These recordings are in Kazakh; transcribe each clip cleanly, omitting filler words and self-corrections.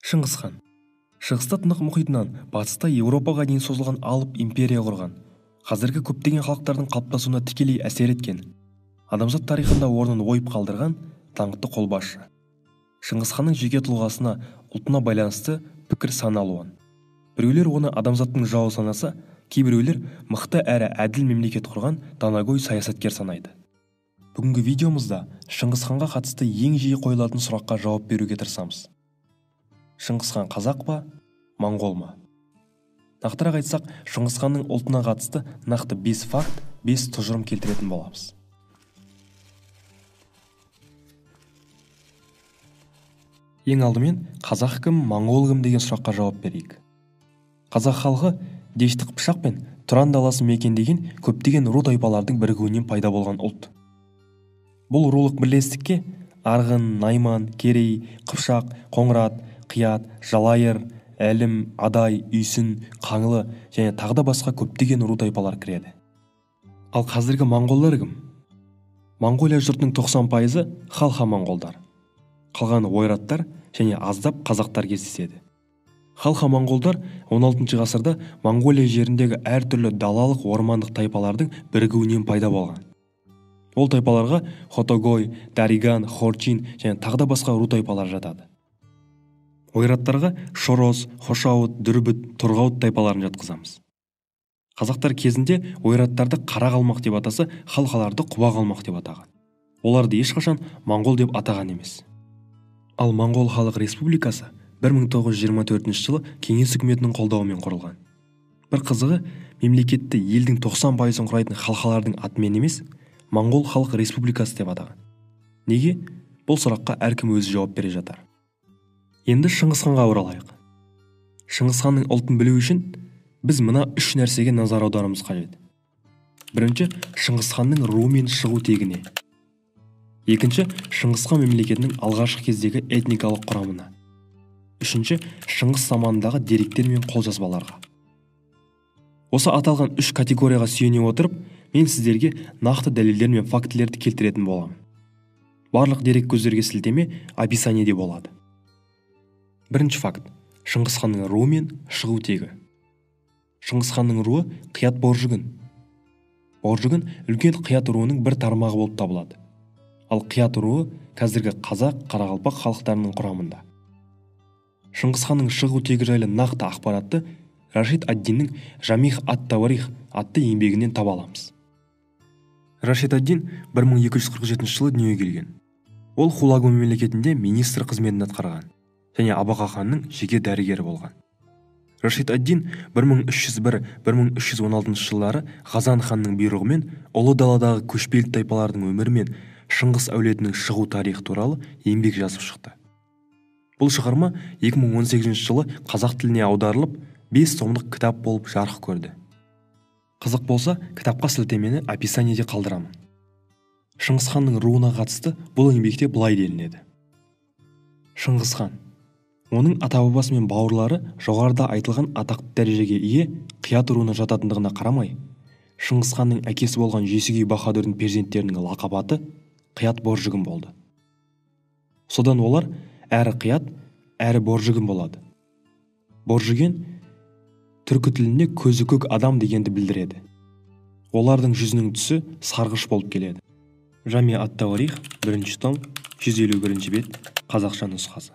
Шыңғыс хан шығыста Тынық мұхитынан батыста Еуропаға дейін созылған алып империя құрған, қазіргі көптеген халықтардың қалыптасуына тікелей әсер еткен, адамзат тарихында орнын ойып қалдырған даңқты қолбасшы. Шыңғыс ханның жеке тұлғасына, ұлтына байланысты пікір сан алуан. Біреулер оны адамзаттың жауы санаса, кейбіреулер мықты әрі әділ мемлекет құрған данагөй саясаткер санайды. Бүгінгі видеомызда Шыңғыс ханға қатысты ең жиі қойылатын сұраққа жауап беруге тырысамыз. Шыңғыс хан қазақ па, моңғол ма? Нақтырақ айтсақ, Шыңғыс ханның ұлтына қатысты нақты 5 факт, 5 тұжырым келтіретін боламыз. Ең алдымен, қазақ кім, моңғол кім деген сұраққа жауап берейік. Қазақ халқы дешті қыпшақ пен Тұран даласын мекендеген көптеген ру тайпалардың бірігуінен пайда болған ұлт. Бұл рулық бірлестікке Арғын, Найман, Керей, Қыпшақ, Қоңырат, Қият, Жалайыр, Әлім, Адай, Үйсін, Қаңлы және тағы да басқа көптеген ру тайпалар кіреді. Ал қазіргі моңғолдар кім? Моңғолия жұртының 90% халха моңғолдар. Қалғаны ойраттар және аздап қазақтар кездеседі. Халха моңғолдар 16 ғасырда Моңғолия жеріндегі әртүрлі далалық ормандық тайпалардың бірігуінен пайда болған. Ол тайпаларға Хотогой, Дариган, Хорчин және тағы да басқа ру тайпалар жатады. Ойраттарға Шороз, Хошауыт, Дүрбіт, Тұрғауыт тайпаларын жатқызамыз. Қазақтар кезінде ойраттарды қара қалмақ деп атаса, халқаларды құба қалмақ деп атаған. Оларды ешқашан моңғол деп атаған емес. Ал Моңғол халық республикасы 1924 жылы кеңес үкіметінің қолдауымен құрылған. Бір қызығы, мемлекетті елдің 90%-ын құрайтын халқалардың атымен емес, Моңғол халық республикасы деп атаған. Неге? Бұл сұраққа әркім өзі жауап бере жатар. Енді Шыңғыс ханға оралайық. Шыңғыс ханның ұлтын білу үшін біз мына 3 нәрсеге назар аударуымыз қажет. Бірінші, Шыңғыс ханның руы мен шығу тегіне. Екінші, Шыңғыс хан мемлекетінің алғашқы кездегі этникалық құрамына. Үшінші, Шыңғыс заманындағы деректер мен қолжазбаларға. Осы аталған 3 категорияға сүйене отырып, мен сіздерге нақты дәлелдер мен фактілерді келтіретін боламын. Барлық дерек көздерге сілтеме описаниеде болады. Бірінші факт. Шыңғыс ханның руы мен шығу тегі. Шыңғыс ханның руы Қият Боржүгін. Боржүгін үлкен Қият руының бір тармағы болып табылады. Ал Қият руы қазіргі қазақ, қарақалпақ халықтарының құрамында. Шыңғыс ханның шығу тегі жайлы нақты ақпаратты Рашид ад-Диннің Жамих ат-Тауарих атты еңбегінен таба аламыз. Рашид ад-Дин 1247 жылы дүниеге келген. Ол Хулагу мемлекетінде министр қызметін атқарған және Абақа ханның жеке дәрігері болған. Рашид ад-Дин 1301-1316 жылдары Ғазан ханның бұйрығымен ұлы даладағы көшпелі тайпалардың өмірі мен Шыңғыс әулетінің шығу тарихы туралы еңбек жазып шықты. Бұл шығарма 2018 жылы қазақ тіліне аударылып 5 томдық кітап болып жарық көрді. Қызық болса, кітапқа сілтемені описаниеде қалдырамын. Шыңғыс ханның руына қатысты бұл еңбекте былай делінеді. Шыңғыс хан, оның ата-бабасы мен бауырлары жоғарыда айтылған атақты дәрежеге ие Қият руына жататындығына қарамай, Шыңғыс ханның әкесі болған Жесугей Баһадүрдің перзенттерінің лақап аты Қият Боржүгін болды. Содан олар әрі Қият, әрі Боржүгін болады. Боржүген түркі тілінде көзі көк адам дегенді білдіреді. Олардың жүзінің түсі сарғыш болып келеді. Жами ат-Тауарих 1 том 151 бет қазақша нұсқасы.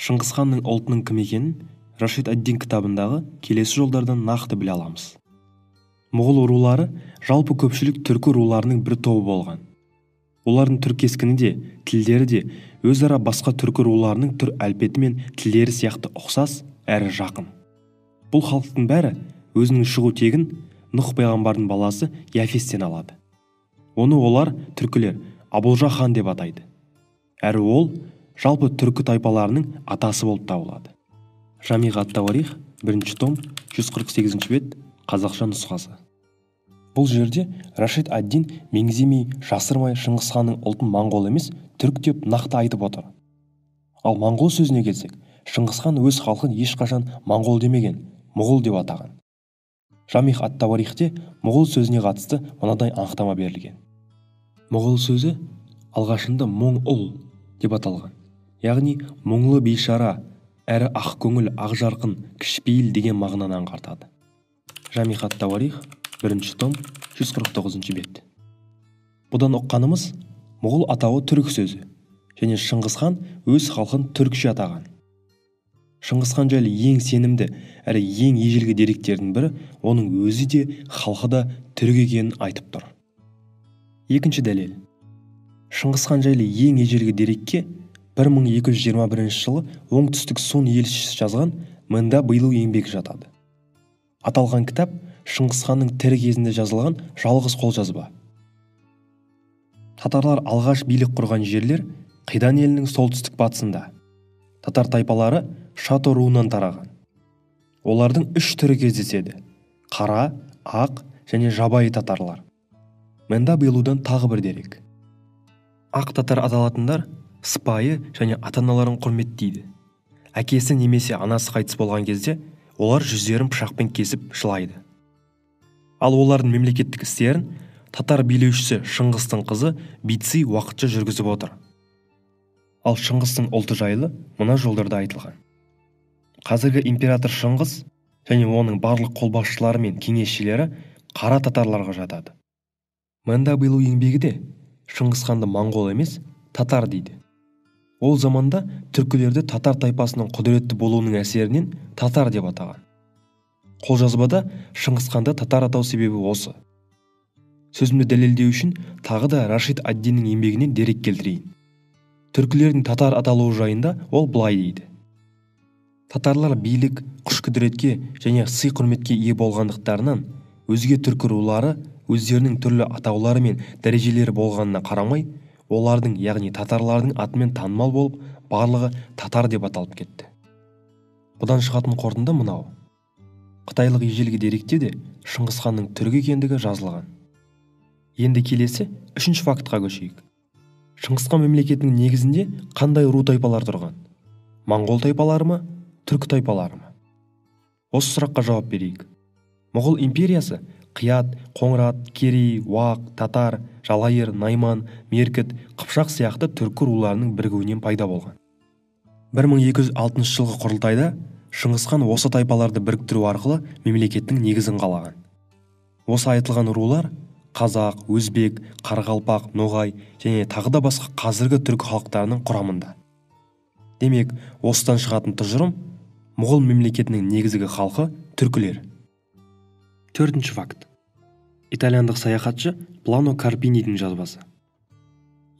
Шыңғыс ханның ұлтының кім екенін Рашид ад-Дин кітабындағы келесі жолдардан нақты біле аламыз. Моғол рулары жалпы көпшілік түркі руларының бір тобы болған. Олардың түркескіні де, тілдері де өзара басқа түркі руларының түр әлпеті мен тілдері сияқты ұқсас әрі жақын. Бұл халықтың бәрі өзінің шығу тегін Нұх пайғамбардың баласы Яфестен алады. Оны олар түркілер Абылжа хан деп атайды. Әрі ол жалпы түркі тайпаларының атасы болып табылады. Жамих ат-Тауарих 1 том 148 бет қазақша нұсқасы. Бұл жерде Рашид ад-Дин меңземей, жасырмай Шыңғыс ханның ұлтын моңғол емес, түрк деп нақты айтып отыр. Ал моңғол сөзіне келсек, Шыңғыс хан өз халқын ешқашан моңғол демеген, мұғыл деп атаған. Жамих ат-Тауарихте мұғыл сөзіне қатысты мынадай анықтама берілген. Мұғыл сөзі алғашында моң-ұл деп аталған, яғни мұңлы бейшара, әрі ақ көңіл, ақ жарқын, кішіпейіл деген мағынаны аңғартады. Жамиғ ат-Тауарих, 1 том, 149 бет. Бұдан ұққанымыз, мұғыл атауы түрік сөзі, және Шыңғыс хан өз халқын түрікше атаған. Шыңғыс хан жайлы ең сенімді әрі ең ежелгі деректердің бірі оның өзі де халқы да түрік екенін айтып тұр. Екінші дәлел. Шыңғыс хан жайлы ең ежелгі дерекке 1221 жылы оңтүстік Сун елшісі жазған Мында Быйлу еңбегі жатады. Аталған кітап Шыңғыс ханның тірі кезінде жазылған жалғыз қолжазба. Татарлар алғаш билік құрған жерлер Қидан елінің солтүстік батысында. Татар тайпалары Шато руынан тараған. Олардың 3 түрі кездеседі: қара, ақ және жабайы татарлар. Мында Быйлудан тағы бір дерек. Ақ татар аталатындар сыпайы және ата-аналарын құрметтейді. Әкесі немесе анасы қайтыс болған кезде олар жүздерін пышақпен кесіп жылайды. Ал олардың мемлекеттік істерін татар билеушісі Шыңғыстың қызы Бици уақытша жүргізіп отыр. Ал Шыңғыстың ұлты жайлы мына жолдарда айтылған. Қазіргі император Шыңғыс және оның барлық қолбасшылары мен кеңесшілері қара татарларға жатады. Мында Быйлу еңбегі де Шыңғыс ханды моңғол емес, татар дейді. Ол заманда түркілерді татар тайпасының құдіретті болуының әсерінен татар деп атаған. Қолжазбада Шыңғыс ханды татар атау себебі осы. Сөзімді дәлелдеу үшін тағы да Рашид ад-Диннің еңбегінен дерек келтірейін. Түркілердің татар аталуы жайында ол былай дейді. Татарлар билік, күш-құдіретке және сый-құрметке ие болғандықтарынан өзге түркі рулары өздерінің түрлі атаулары мен дәрежелері болғанына қарамай, олардың, яғни татарлардың атымен танымал болып, барлығы татар деп аталып кетті. Бұдан шығатын қорытынды мынау. Қытайлық ежелгі деректе де Шыңғыс ханның түрік екендігі жазылған. Енді келесі 3-ші фактқа көшейік. Шыңғыс хан мемлекетінің негізінде қандай ру тайпалар тұрған? Моңғол тайпалары ма, түркі тайпалары ма? Осы сұраққа жауап берейік. Моғол империясы Қият, Қоңырат, Керей, Уақ, Татар, Жалайыр, Найман, Меркіт, Қыпшақ сияқты түркі руларының бірігуінен пайда болған. 1206 жылғы құрылтайда Шыңғыс хан осы тайпаларды біріктіру арқылы мемлекеттің негізін қалаған. Осы айтылған рулар Қазақ, Өзбек, Қарақалпақ, Ноғай және тағы да басқа қазіргі түркі халықтарының құрамында. Демек, осыдан шығатын тұжырым Моғол мемлекетінің негізгі халқы түркілер. 4-ші факт. Итальяндық саяхатшы Плано Карпинидің жазбасы.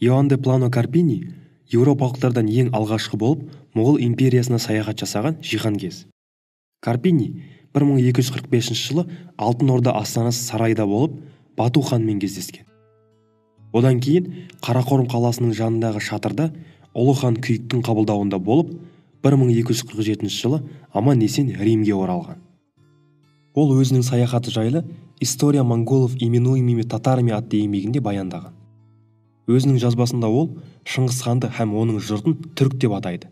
Иоанн де Плано Карпини еуропалықтардан ең алғашқы болып Моғол империясына саяхат жасаған жиһанкез. Карпини 1245 жылы Алтын Орда астанасы Сарайда болып Бату ханмен кездескен. Одан кейін Қарақорым қаласының жанындағы шатырда Ұлы хан Күйіктің қабылдауында болып 1247 жылы аман-есен Римге оралған. Ол өзінің саяхаты жайлы «История монголов именуемыми татарами» атты еңбегінде баяндаған. Өзінің жазбасында ол Шыңғыс ханды һәм оның жұртын түрік деп атайды.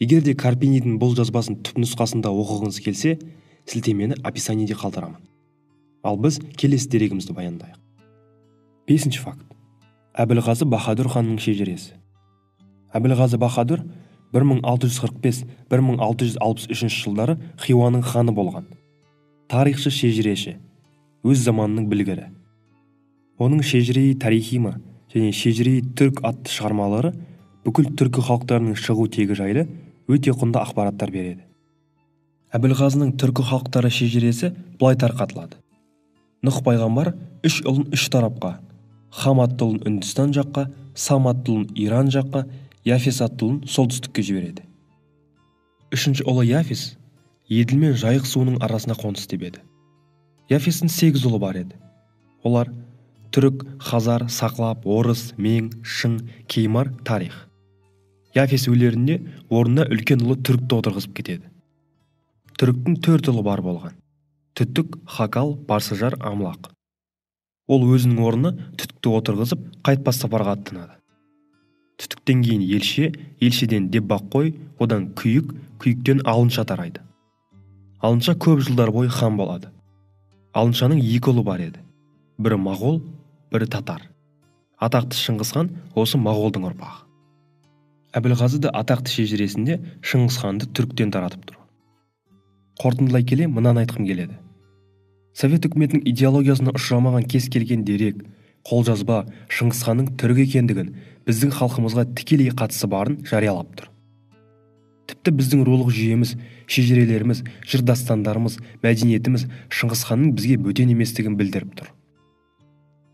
Егер де Карпинидің бұл жазбасын түпнұсқасында оқығыңыз келсе, сілтемені описаниеде қалдырамын. Ал біз келесі дерегімізді баяндайық. 5-ші факт. Әбілғазы Баһадүр ханның шежіресі. Әбілғазы Баһадүр 1645-1663 жылдары Хиуаның ханы болған. Тарихшы, шежіреші, өз заманының білгірі. Оның шежіреи тарихима және шежіреи түрк атты шығармалары бүкіл түркі халықтарының шығу тегі жайлы өте құнды ақпараттар береді. Әбілғазының түркі халықтары шежіресі былай тарқатылады. Нұх пайғамбар 3 ұлын 3 тарапқа, Хам атты ұлын Үндістан жаққа, Сам атты ұлын Иран жаққа, Яфес атты ұлын солтүстікке жібереді. 3-ші ұлы Яфес Еділ мен Жайық суының арасына қоныс тебеді. Яфестің 8 ұлы бар еді. Олар түрік, хазар, сақлап, орыс, мең, шың, кеймар, тарих. Яфес өлерінде орнына үлкен ұлы түрікті отырғызып кетеді. Түріктің 4 ұлы бар болған. Түттік, хакал, барсыжар, амлақ. Ол өзінің орнына түтікті отырғызып қайтпас сапарға аттанады. Түтіктен кейін елші, елшіден деббаққой, одан күйік, күйіктен алынша тарайды. Алынша көп жылдар бойы хан болады. Алыншаның 2 ұлы бар еді. Бірі моғол, бірі татар. Атақты Шыңғыс хан осы моғолдың ұрпағы. Әбілғазы да атақты шежіресінде Шыңғысханды түріктен таратып тұр. Қорытындылай келе мынаны айтқым келеді. Совет үкіметінің идеологиясына ұшырамаған кез келген дерек, қолжазба Шыңғысханның түрік екендігін, біздің халқымызға тікелей қатысы барын жариялап тұр. Тіпті біздің рулық жүйеміз, шежірелеріміз, жыр дастандарымыз, мәдениетіміз Шыңғысханның бізге бөтен еместігін білдіріп тұр.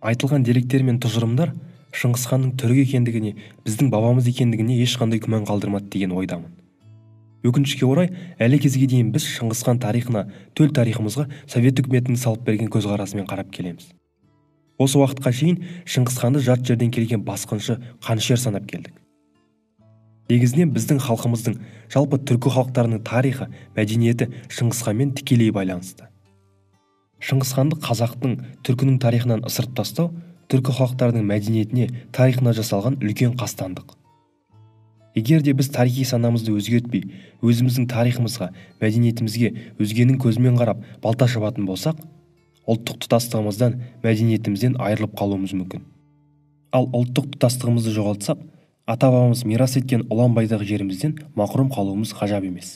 Айтылған деректер мен тұжырымдар Шыңғысханның түрік екендігіне, біздің бабамыз екендігіне ешқандай күмән қалдырмады деген ойдамын. Өкінішке орай, әлі кезге дейін біз Шыңғысхан тарихына, төл тарихымызға Совет үкіметінің салып берген көзқарасымен қарап келеміз. Осы уақытқа шейін Шыңғысханды жат жерден келген басқыншы, қанішер санап келдік. Негізінен біздің халқымыздың, жалпы түркі халықтарының тарихы, мәдениеті Шыңғысханмен тікелей байланысты. Шыңғысханды қазақтың, түркінің тарихынан ысырып тастау түркі халықтарының мәдениетіне, тарихына жасалған үлкен қастандық. Егер де біз тарихи санамызды өзгертпей, өзіміздің тарихымызға, мәдениетімізге өзгенің көзімен қарап балта шабатын болсақ, ұлттық тұтастығымыздан, мәдениетімізден айырылып қалуымыз мүмкін. Ал ұлттық тұтастығымызды жоғалтсақ, ата-бабамыз мирас еткен ұлан-байдағы жерімізден мақұрым қалуымыз ғажап емес.